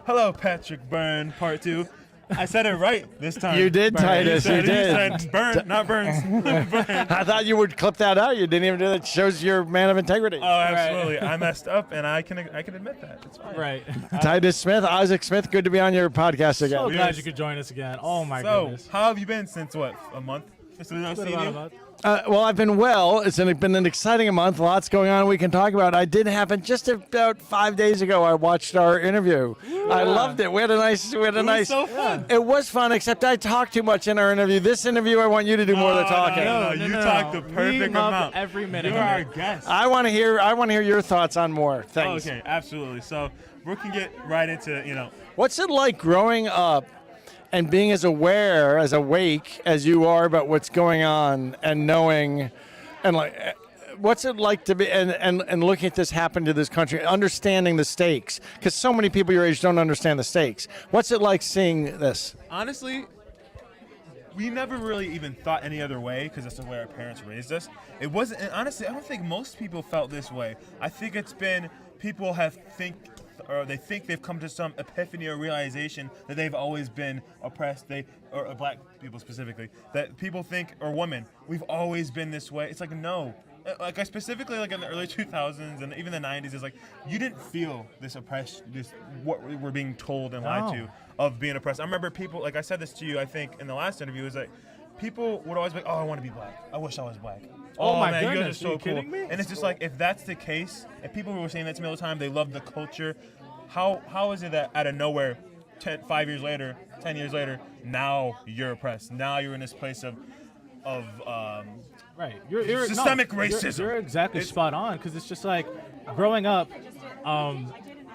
Hello, Patrick Byrne, part 2. I said it right this time. You did, Byrne. Titus. You You did. said Byrne, not Burns. Byrne. I thought you would clip that out. You didn't even do that. Shows you're a man of integrity. Oh, absolutely. I messed up, and I can admit that. It's fine. Right. Titus Smith, Isaac Smith, good to be on your podcast again. So glad you could join us again. Oh my So, goodness. how have you been since what? A month? Since I've Been seen about a you? month. Well, I've been well. It's been an exciting month. Lots going on we can talk about. I did happen just about 5 days ago. I watched our interview. I loved it. We had a nice. It was so fun. It was fun, except I talked too much in our interview. This interview, I want you to do more of the talking. No, you talked the We perfect love amount. every minute You're of our it. guest. I want to hear your thoughts on more things. Okay, absolutely. So we can get right into What's it like growing up and being as aware, as awake as you are about what's going on and knowing, and like, what's it like to be and looking at this happen to this country, understanding the stakes? Because so many people your age don't understand the stakes. What's it like seeing this? honestly, we never really even thought any other way because that's the way our parents raised us. It wasn't, and honestly, I don't think most people felt this way. I think it's been people they think they've come to some epiphany or realization that they've always been oppressed. Or black people specifically, that people think, or women, we've always been this way. It's like, no. Like, I specifically, like in the early 2000s and even the 90s, is like, you didn't feel this oppression, this what we're being told and lied to of being oppressed. I remember people, like I said this to you, I think in the last interview, is like, people would always be like, oh, I want to be black. I wish I was black. Oh my man, you guys are goodness, so are you cool. kidding me? And it's just like, if that's the case, if people were saying that to me all the time, they love the culture, how is it that out of nowhere, 5 years later, 10 years later, now you're oppressed? Now you're in this place of Right. You're systemic no, you're- racism. You're exactly spot on, because it's just like growing up,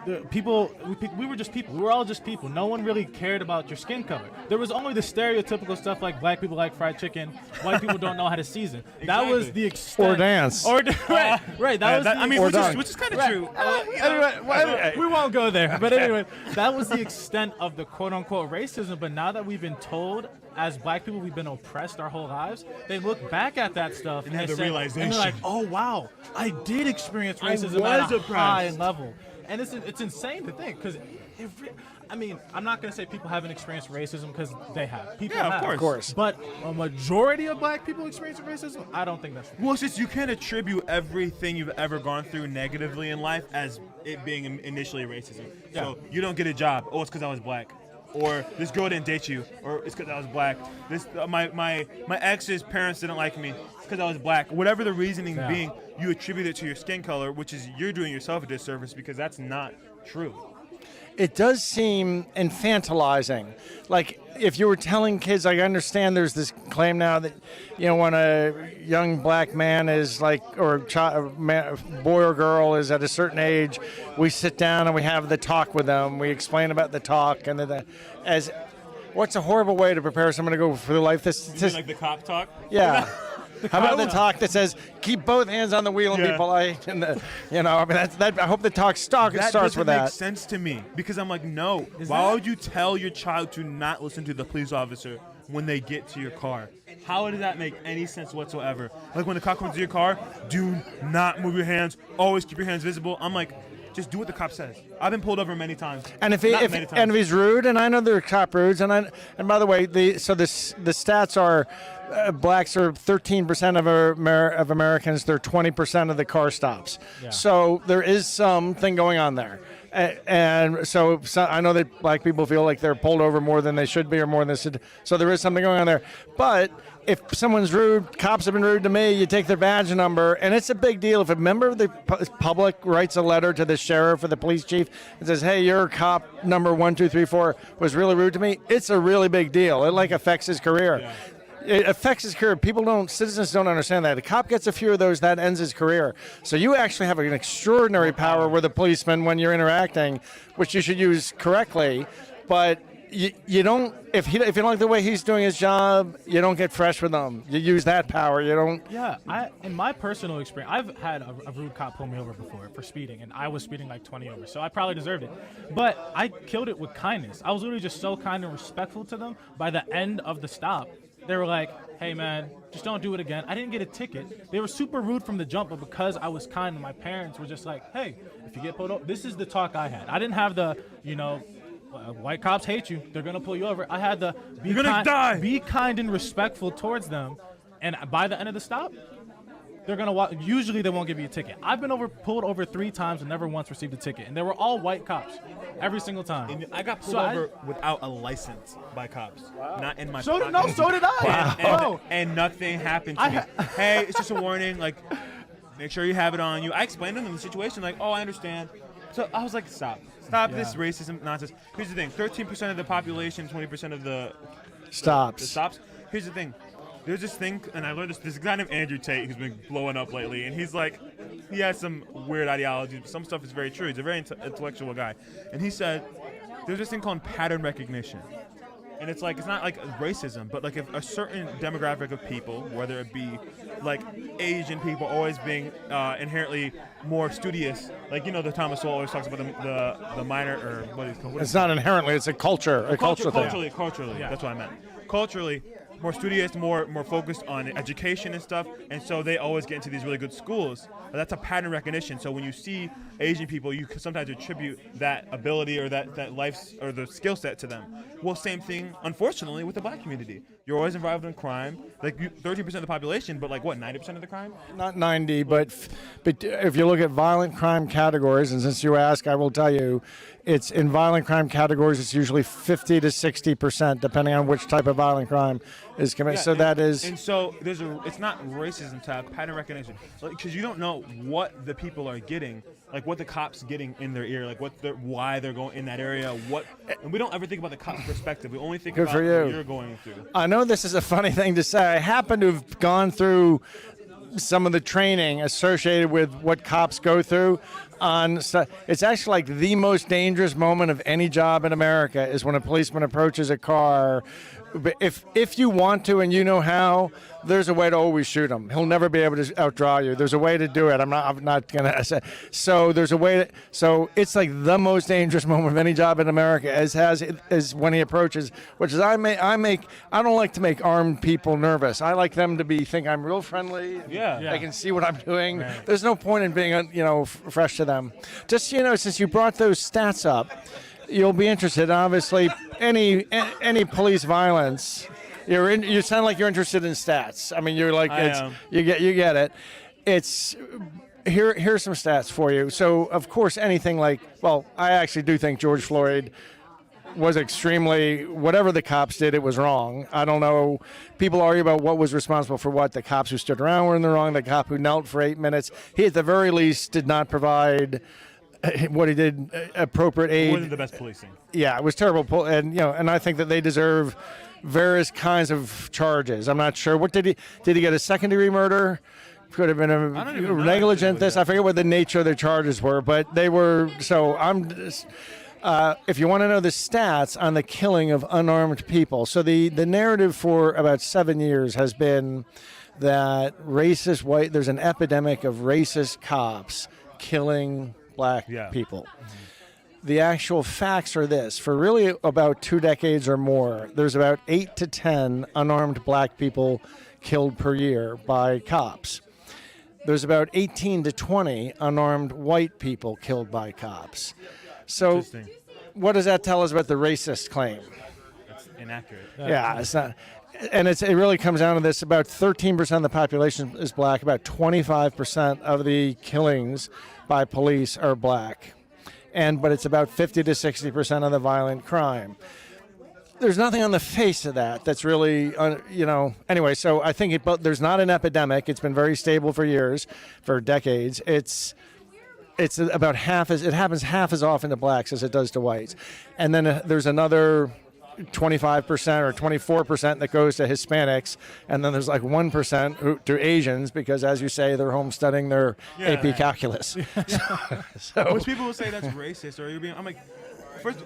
the people, we were just people. We were all just people. No one really cared about your skin color. There was only the stereotypical stuff like black people like fried chicken, white people don't know how to season. That was the extent. Or dance. Right. That was. I mean, Or which dunk. is kind of Right. true. Anyway, we won't go there. But anyway, that was the extent of the quote-unquote racism. But now that we've been told, as black people, we've been oppressed our whole lives, they look back at that stuff and have they the say, realization. and they're like, oh, wow, I did experience racism at was a oppressed. high level. And it's insane to think, because I mean, I'm not going to say people haven't experienced racism, because they have. People Yeah, of have. course. But a majority of black people experiencing racism, I don't think that's true. Well, it's just you can't attribute everything you've ever gone through negatively in life as it being initially racism. So you don't get a job. Oh, it's because I was black. Or this girl didn't date you. Or it's because I was black. This my ex's parents didn't like me. It's because I was black. Whatever the reasoning being, you attribute it to your skin color, which is you're doing yourself a disservice because that's not true. It does seem infantilizing. Like, if you were telling kids, like, I understand there's this claim now that, when a young black man is like, or a boy or girl is at a certain age, we sit down and we have the talk with them. We explain about the talk and what's a horrible way to prepare someone to go through life? Like the cop talk? Yeah. How about the talk that says, keep both hands on the wheel and be polite? And I mean, I hope the talk starts with that. That makes sense to me, because I'm like, no. Why would you tell your child to not listen to the police officer when they get to your car? How does that make any sense whatsoever? Like, when the cop comes to your car, do not move your hands. Always keep your hands visible. I'm like, just do what the cop says. I've been pulled over many times. And if he's rude, and I know there are cop rudes, and by the way, the stats are blacks are 13% of Americans. They're 20% of the car stops. Yeah. So there is something going on there. And so I know that black people feel like they're pulled over more than they should be, or more than they should. So there is something going on there. But if someone's rude, cops have been rude to me, you take their badge number, and it's a big deal. If a member of the public writes a letter to the sheriff or the police chief and says, hey, your cop number 1234 was really rude to me, it's a really big deal. It like affects his career. Yeah. It affects his career. Citizens don't understand that. A cop gets a few of those, that ends his career. So you actually have an extraordinary power with a policeman when you're interacting, which you should use correctly. But you don't, if you don't like the way he's doing his job, you don't get fresh with him. You use that power. You don't. Yeah, in my personal experience, I've had a rude cop pull me over before for speeding, and I was speeding like 20 over, so I probably deserved it. But I killed it with kindness. I was literally just so kind and respectful to them. By the end of the stop, they were like, hey, man, just don't do it again. I didn't get a ticket. They were super rude from the jump, but because I was kind, and my parents were just like, hey, if you get pulled over, this is the talk I had. I didn't have the, white cops hate you. They're gonna pull you over. I had to be You're gonna die. Be kind and respectful towards them, and by the end of the stop, they're gonna walk. Usually, they won't give you a ticket. I've been pulled over 3 times and never once received a ticket, and they were all white cops, every single time. And I got pulled over without a license by cops, not in my pocket. So did I. And nothing happened to me. Hey, it's just a warning. Like, make sure you have it on you. I explained to them the situation. Like, oh, I understand. So I was like, stop this racism nonsense. Here's the thing: 13% of the population, 20% of the stops. Here's the thing. There's this thing, and I learned this guy named Andrew Tate who's been blowing up lately, and he's like, he has some weird ideologies, but some stuff is very true. He's a very intellectual guy. And he said, there's this thing called pattern recognition. And it's like, it's not like racism, but like if a certain demographic of people, whether it be like Asian people always being inherently more studious, like, you know, the Thomas Sowell always talks about the minor, or what is it called? It's not inherently, it's a culture, cultural thing. Culturally, that's what I meant. Culturally, more studious, more focused on education and stuff, and so they always get into these really good schools. That's a pattern recognition. So when you see Asian people, you can sometimes attribute that ability or that life or the skill set to them. Well, same thing, unfortunately, with the black community. You're always involved in crime. Like 13% of the population, but like what, 90% of the crime? Not 90, but if you look at violent crime categories, and since you ask, I will tell you, it's in violent crime categories, it's usually 50 to 60%, depending on which type of violent crime is committed. Yeah, so that is. And so it's not racism to have pattern recognition, because you don't know what the people are getting, like what the cops getting in their ear, like why they're going in that area. And we don't ever think about the cop's perspective. We only think about what you're going through. I know this is a funny thing to say. I happen to have gone through some of the training associated with what cops go through. It's actually like the most dangerous moment of any job in America is when a policeman approaches a car. If you want to and you know how, there's a way to always shoot him. He'll never be able to outdraw you. There's a way to do it. I'm not gonna say. So there's a way. So it's like the most dangerous moment of any job in America, as when he approaches. Which is I don't like to make armed people nervous. I like them to think I'm real friendly. Yeah. They can see what I'm doing. Right. There's no point in being fresh to them. Just since you brought those stats up, you'll be interested. Obviously, any police violence, you sound like you're interested in stats. I mean, you're like you get it. It's here's some stats for you. So of course, anything like, well, I actually do think George Floyd was extremely, whatever the cops did, it was wrong. I don't know. People argue about what was responsible for what. The cops who stood around were in the wrong. The cop who knelt for 8 minutes, he at the very least did not provide what he did appropriate aid. It wasn't the best policing. Yeah, it was terrible. And and I think that they deserve various kinds of charges. I'm not sure. What did he get? A second-degree murder? Could have been a negligent. I forget what the nature of the charges were, but they were. So I'm just. If you want to know the stats on the killing of unarmed people, so the narrative for about 7 years has been that there's an epidemic of racist cops killing black people. The actual facts are this: for really about 2 decades or more, there's about 8 to 10 unarmed black people killed per year by cops. There's about 18 to 20 unarmed white people killed by cops. So what does that tell us about the racist claim? It's inaccurate. Yeah, it's not. And it really comes down to this: about 13% of the population is black. About 25% of the killings by police are black. But it's about 50 to 60% of the violent crime. There's nothing on the face of that's really, Anyway, so I think there's not an epidemic. It's been very stable for years, for decades. It's about it happens half as often to blacks as it does to whites. And then there's another 25% or 24% that goes to Hispanics, and then there's like 1% to Asians, because, as you say, they're home studying their AP calculus. So which people will say that's racist, or I'm like, first,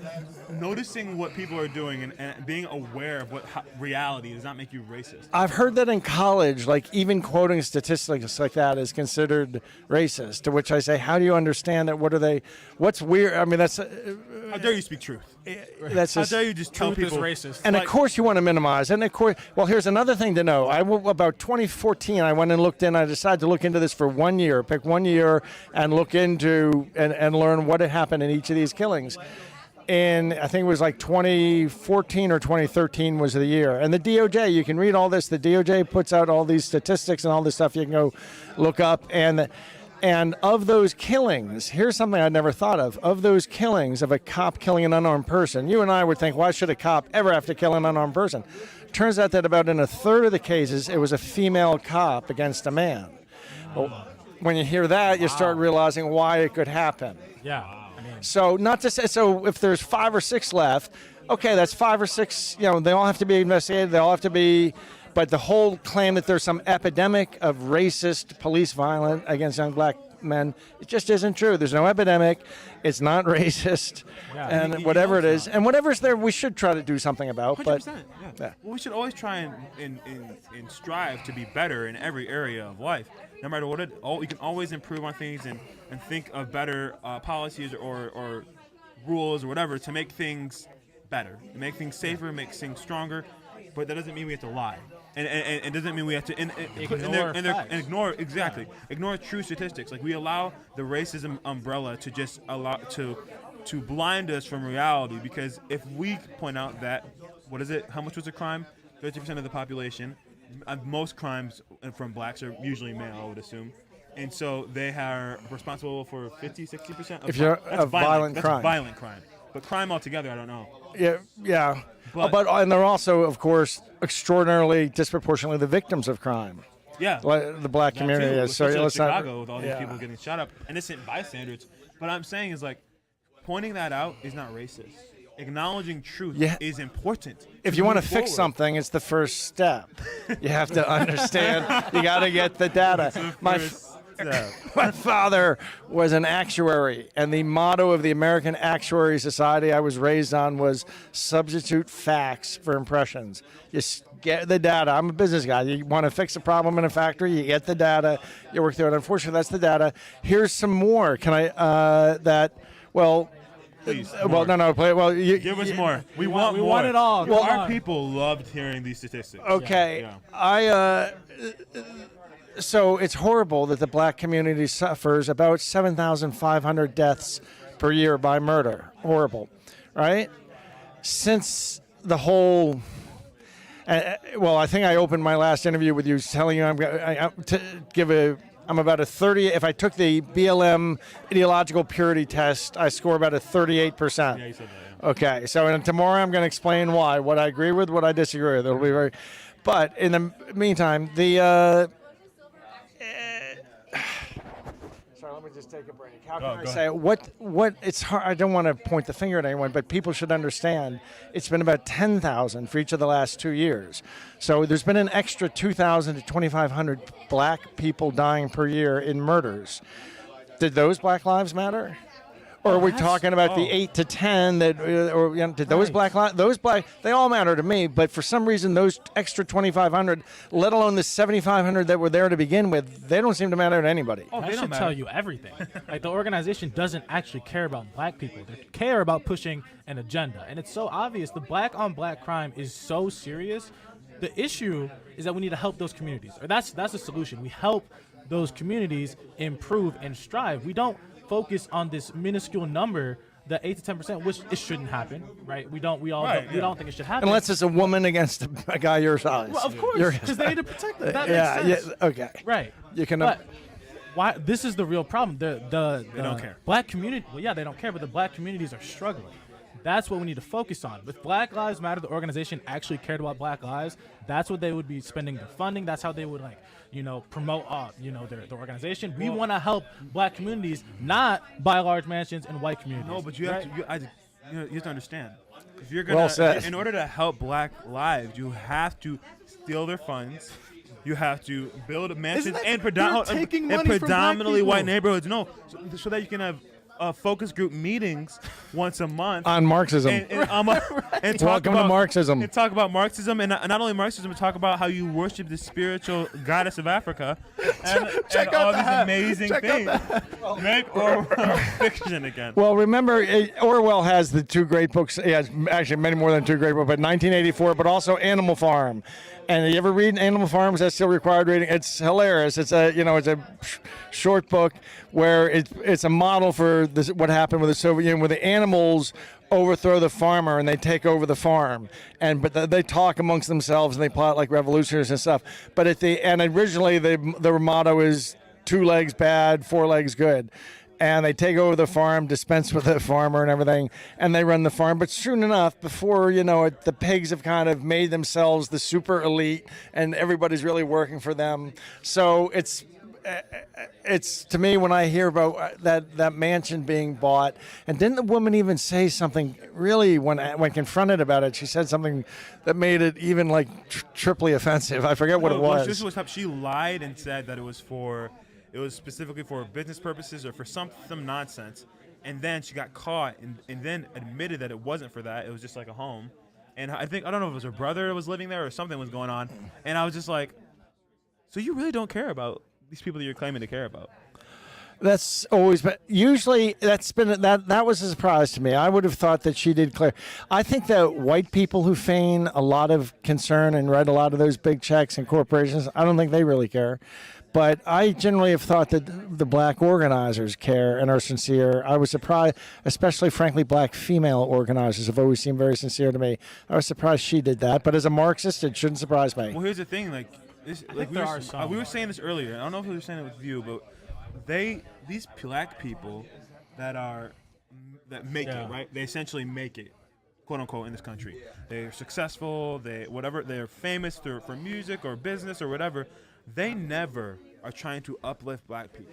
noticing what people are doing and being aware of reality does not make you racist. I've heard that in college, like even quoting statistics like that is considered racist, to which I say, how do you understand it? What's weird? I mean, that's... how dare you speak truth? That's how dare you just tell people... Truth is racist. And of course you want to minimize. And of course, well, here's another thing to know. About 2014, I went and looked in. I decided to look into this for 1 year, pick 1 year and look into and learn what had happened in each of these killings. in, I think it was like 2014 or 2013 was the year. And the DOJ, you can read all this. The DOJ puts out all these statistics and all this stuff you can go look up. And of those killings, here's something I'd never thought of. Of those killings, of a cop killing an unarmed person, you and I would think, why should a cop ever have to kill an unarmed person? Turns out that about in a third of the cases, it was a female cop against a man. Well, when you hear that, you start realizing why it could happen. Yeah. So not to say, so if there's 5 or 6 left, okay, that's 5 or 6, they all have to be investigated, they all have to be, but the whole claim that there's some epidemic of racist police violence against young black men, it just isn't true. There's no epidemic, it's not racist, and whatever it is, and whatever's there, we should try to do something about. 100%, but yeah. Well, we should always try and strive to be better in every area of life. No matter what you can always improve on things and think of better policies or rules or whatever to make things better, make things safer, make things stronger. But that doesn't mean we have to lie, and it doesn't mean we have to ignore true statistics. Like we allow the racism umbrella to just allow to blind us from reality. Because if we point out that how much was a crime? 50% of the population. Most crimes from blacks are usually male, I would assume. And so they are responsible for 50-60% of violent crime. That's violent crime. But crime altogether, I don't know. Yeah. And they're also, of course, extraordinarily disproportionately the victims of crime. Yeah. The black community is. So let's Chicago with all these people getting shot up, innocent bystanders. But I'm saying is pointing that out is not racist. Acknowledging truth is important. If you want to fix something, it's the first step. You have to understand. You got to get the data. My father was an actuary, and the motto of the American Actuary Society I was raised on was substitute facts for impressions. You get the data. I'm a business guy. You want to fix a problem in a factory, you get the data, you work through it. Unfortunately, that's the data. Here's some more. Can I, Please. Well, no. Well, give us more. We want more. We want it all. Well, our people loved hearing these statistics. Okay. Yeah. So it's horrible that the black community suffers about 7,500 deaths per year by murder. Horrible, right? Since the whole. I think I opened my last interview with you telling you I'm about a 30. If I took the BLM ideological purity test, I score about a 38%. Yeah, you said that. Yeah. Okay, so tomorrow I'm going to explain why, what I agree with, what I disagree with. It'll be very. But in the meantime, sorry, let me just take a break. How can I say what? It's hard. I don't want to point the finger at anyone, but people should understand. It's been about 10,000 for each of the last 2 years. So there's been an extra 2,000 to 2,500 black people dying per year in murders. Did those Black Lives Matter? Or are we talking about the 8 to 10 that, did those black lives? They all matter to me. But for some reason, those extra 2,500, let alone the 7,500 that were there to begin with, they don't seem to matter to anybody. Oh, they should tell you everything. The organization doesn't actually care about black people. They care about pushing an agenda, and it's so obvious. The black-on-black crime is so serious. The issue is that we need to help those communities. Or that's the solution. We help those communities improve and strive. We don't focus on this minuscule number, the 8 to 10%, which it shouldn't happen, right? We don't think it should happen. Unless it's a woman against a guy your size. Well, of course, because they need to protect them. That makes sense. Yeah, okay. Right. You can. But why? This is the real problem. The they don't care. Black community. Well, yeah, they don't care, but the black communities are struggling. That's what we need to focus on. If Black Lives Matter, the organization, actually cared about black lives, that's what they would be spending their funding. That's how they would promote their organization. We want to help black communities, not buy large mansions in white communities. No, but you have to understand. If you're gonna, in order to help black lives, you have to steal their funds. You have to build mansions and predominantly white neighborhoods. No, so that you can have focus group meetings once a month on Marxism and talk about Marxism. And talk about Marxism, and not only Marxism, but talk about how you worship the spiritual goddess of Africa and all these amazing things. Make Orwell fiction again. Well, remember, Orwell has the 2 great books. He has actually many more than 2 great books, but 1984, but also Animal Farm. And you ever read Animal Farm? That's still required reading. It's hilarious. It's a short book where it's a model for what happened with the Soviet Union, where the animals overthrow the farmer and they take over the farm, but they talk amongst themselves and they plot like revolutionaries and stuff. But originally their motto is 2 legs bad, 4 legs good. And they take over the farm, dispense with the farmer and everything, and they run the farm. But soon enough, before you know it, the pigs have kind of made themselves the super elite, and everybody's really working for them. So it's to me, when I hear about that mansion being bought, and didn't the woman even say something really when confronted about it? She said something that made it even like triply offensive. I forget what it was. This was she lied and said that it was specifically for business purposes or for some nonsense, and then she got caught and then admitted that it wasn't for that. It was just like a home, and I don't know if it was her brother that was living there or something was going on, and I was just like, so you really don't care about these people that you're claiming to care about? That's always been, usually that was a surprise to me. I would have thought that she did clear. I think that white people who feign a lot of concern and write a lot of those big checks and corporations, I don't think they really care. But I generally have thought that the black organizers care and are sincere. I was surprised, especially, frankly, black female organizers have always seemed very sincere to me. I was surprised she did that. But as a Marxist, it shouldn't surprise me. Well, here's the thing. We were saying this earlier. I don't know if we were saying it with you, but these black people that make it, right? They essentially make it, quote unquote, in this country. They're successful. They're famous for music or business or whatever. They never are trying to uplift black people.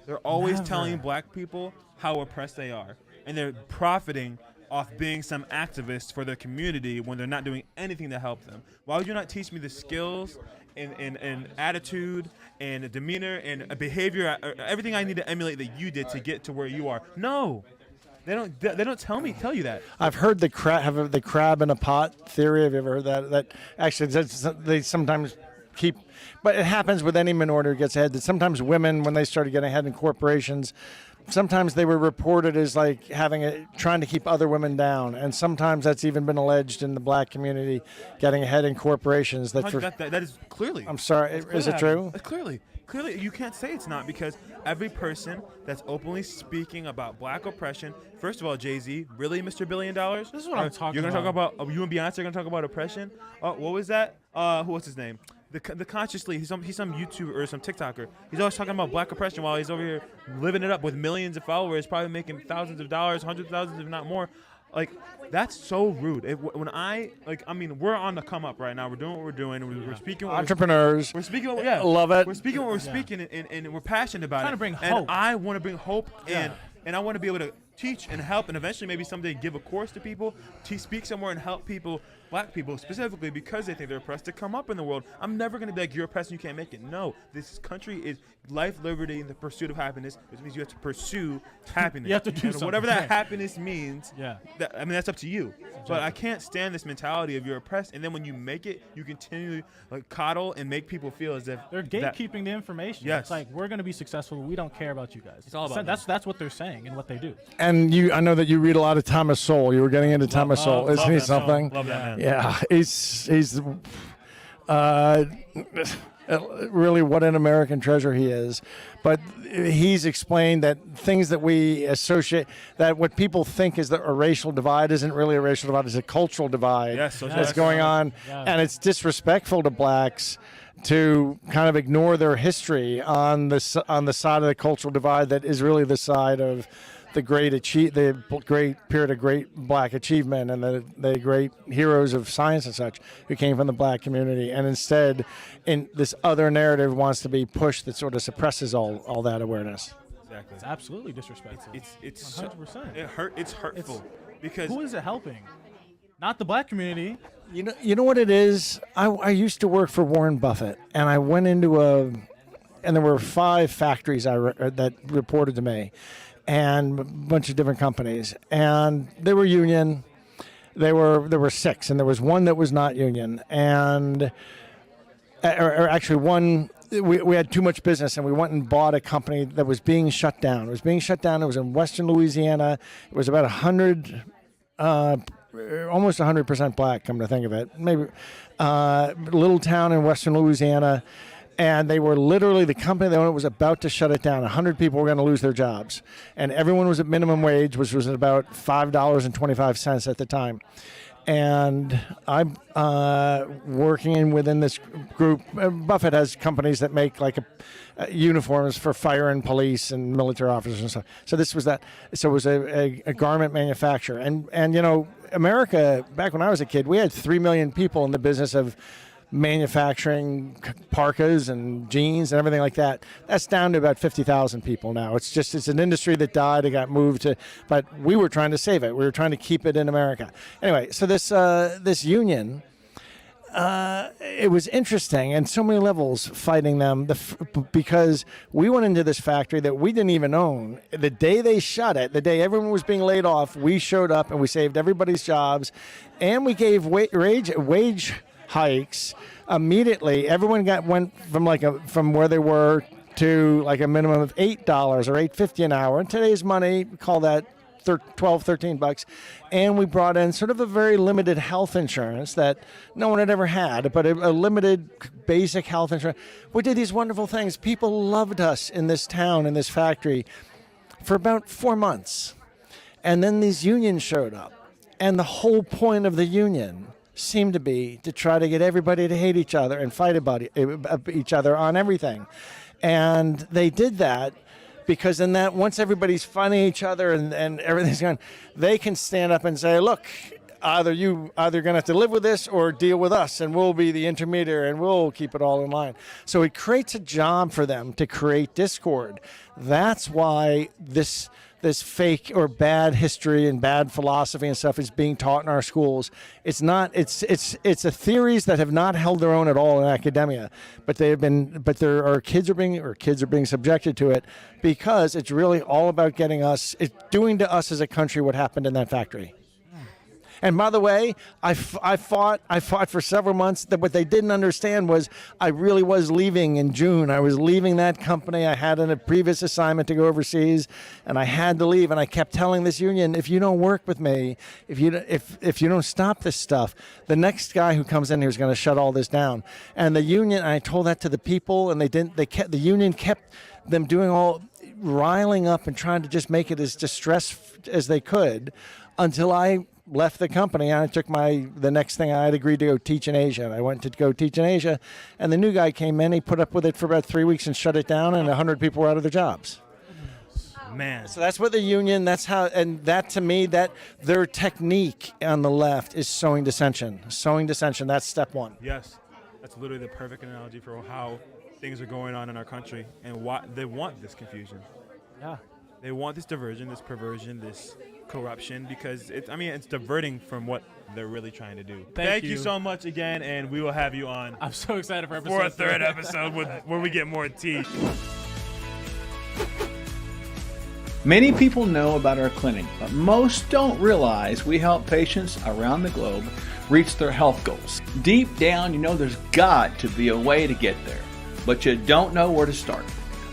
They're always telling black people how oppressed they are, and they're profiting off being some activists for their community when they're not doing anything to help them. Why would you not teach me the skills and attitude and demeanor and behavior, everything I need to emulate that you did to get to where you are? No. They don't tell you that. I've heard the crab in a pot theory. Have you ever heard that? That actually they sometimes keep, but it happens with any minority who gets ahead. That sometimes women, when they started getting ahead in corporations, sometimes they were reported as like trying to keep other women down, and sometimes that's even been alleged in the black community, getting ahead in corporations. That is clearly. I'm sorry, is it true? Clearly, you can't say it's not, because every person that's openly speaking about black oppression. First of all, Jay-Z, really, Mr. $1 Billion? This is what I'm talking about. You're gonna talk about you and Beyonce are gonna talk about oppression? What was that? What's his name? The consciously, he's some YouTuber or some TikToker. He's always talking about black oppression while he's over here living it up with millions of followers, probably making thousands of dollars, hundreds of thousands, if not more. Like, that's so rude. We're on the come up right now. We're doing what we're doing. We're speaking. Entrepreneurs. We're speaking. Love it. We're speaking what we're speaking, and we're passionate about it. Trying to bring and hope. I want to bring hope, and I want to be able to teach and help, and eventually maybe someday give a course to people, speak somewhere and help people, black people specifically, because they think they're oppressed, to come up in the world. I'm never going to be like, you're oppressed and you can't make it. No, this country is life, liberty, and the pursuit of happiness, which means you have to pursue happiness. You have to do something. Whatever that happiness means, Yeah. That's up to you. But I can't stand this mentality of you're oppressed, and then when you make it, you continually coddle and make people feel as if they're gatekeeping the information. Yes. It's like, we're going to be successful. We don't care about you guys. It's all about that's what they're saying and what they do. And I know that you read a lot of Thomas Sowell. You were getting into Thomas Sowell. Isn't he something? Love that man. Yeah, he's really what an American treasure he is. But he's explained that things that we associate, that what people think is a racial divide isn't really a racial divide, it's a cultural divide that's going on. Yeah. And it's disrespectful to blacks to kind of ignore their history on the side of the cultural divide that is really the side of the great period of great black achievement and the great heroes of science and such who came from the black community. And instead, in this other narrative wants to be pushed that sort of suppresses all that awareness. Exactly. It's absolutely disrespectful. It's 100%. It's hurtful because Who is it helping? Not the black community. You know what it is? I used to work for Warren Buffett, and I went into and there were 5 factories that reported to me, and a bunch of different companies, and they were union. There were 6, and there was one that was not union, and or actually one. We had too much business, and we went and bought a company that was being shut down. It was being shut down. It was in western Louisiana. It was about 100. Almost 100% black, come to think of it. Maybe a little town in western Louisiana, And they were literally, the company that owned it was about to shut it down. 100 people were going to lose their jobs. And everyone was at minimum wage, which was at about $5.25 at the time. And I'm working within this group. Buffett has companies that make like uniforms for fire and police and military officers and stuff. So this was that. So it was a garment manufacturer. And you know, America, back when I was a kid, we had 3 million people in the business of manufacturing parkas and jeans and everything like that. That's down to about 50,000 people now. It's an industry that died. It got moved to, but we were trying to save it. We were trying to keep it in America. Anyway, so this union, it was interesting and so many levels fighting them because we went into this factory that we didn't even own. The day they shut it, the day everyone was being laid off, we showed up and we saved everybody's jobs, and we gave wage hikes immediately. Everyone went from where they were to like a minimum of $8 or $8.50 an hour. In today's money, we call that $13. And we brought in sort of a very limited health insurance that no one had ever had, but a limited basic health insurance. We did these wonderful things. People loved us in this town, in this factory, for about 4 months. And then these unions showed up. And the whole point of the union seemed to be to try to get everybody to hate each other and fight about each other on everything. And they did that because in that, once everybody's fighting each other and everything's gone, they can stand up and say, look, either going to have to live with this or deal with us, and we'll be the intermediary and we'll keep it all in line. So it creates a job for them to create discord. That's why this fake or bad history and bad philosophy and stuff is being taught in our schools. It's a theories that have not held their own at all in academia, but kids are being subjected to it because it's really all about it's doing to us as a country what happened in that factory. And by the way, I fought for several months. That what they didn't understand was I really was leaving in June. I was leaving that company. I had a previous assignment to go overseas, and I had to leave. And I kept telling this union, if you don't work with me, if you don't stop this stuff, the next guy who comes in here is going to shut all this down. And the union, I told that to the people, and the union kept them doing all riling up and trying to just make it as distressed as they could until I left the company. And I took the next thing, I had agreed to go teach in Asia. And I went to go teach in Asia, and the new guy came in, he put up with it for about 3 weeks and shut it down, and 100 people were out of their jobs. Man. So that's what the union, that's how, and that to me, that their technique on the left is sowing dissension. Sowing dissension, that's step one. Yes. That's literally the perfect analogy for how things are going on in our country and why they want this confusion. Yeah. They want this diversion, this perversion, this corruption, because it's diverting from what they're really trying to do. Thank you so much again, and we will have you on. I'm so excited for a third episode where we get more tea. Many people know about our clinic, but most don't realize we help patients around the globe reach their health goals. Deep down, you know there's got to be a way to get there, but you don't know where to start.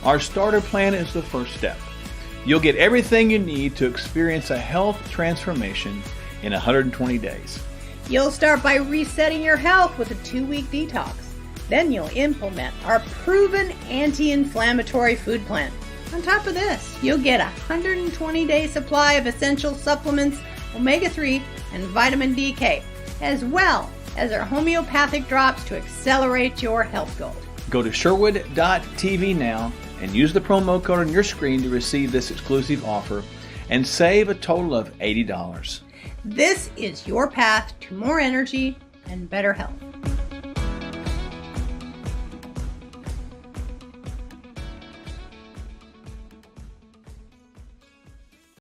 Our starter plan is the first step. You'll get everything you need to experience a health transformation in 120 days. You'll start by resetting your health with a 2-week detox. Then you'll implement our proven anti-inflammatory food plan. On top of this, you'll get a 120-day supply of essential supplements, omega-3 and vitamin DK, as well as our homeopathic drops to accelerate your health goals. Go to Sherwood.tv now and use the promo code on your screen to receive this exclusive offer and save a total of $80. This is your path to more energy and better health.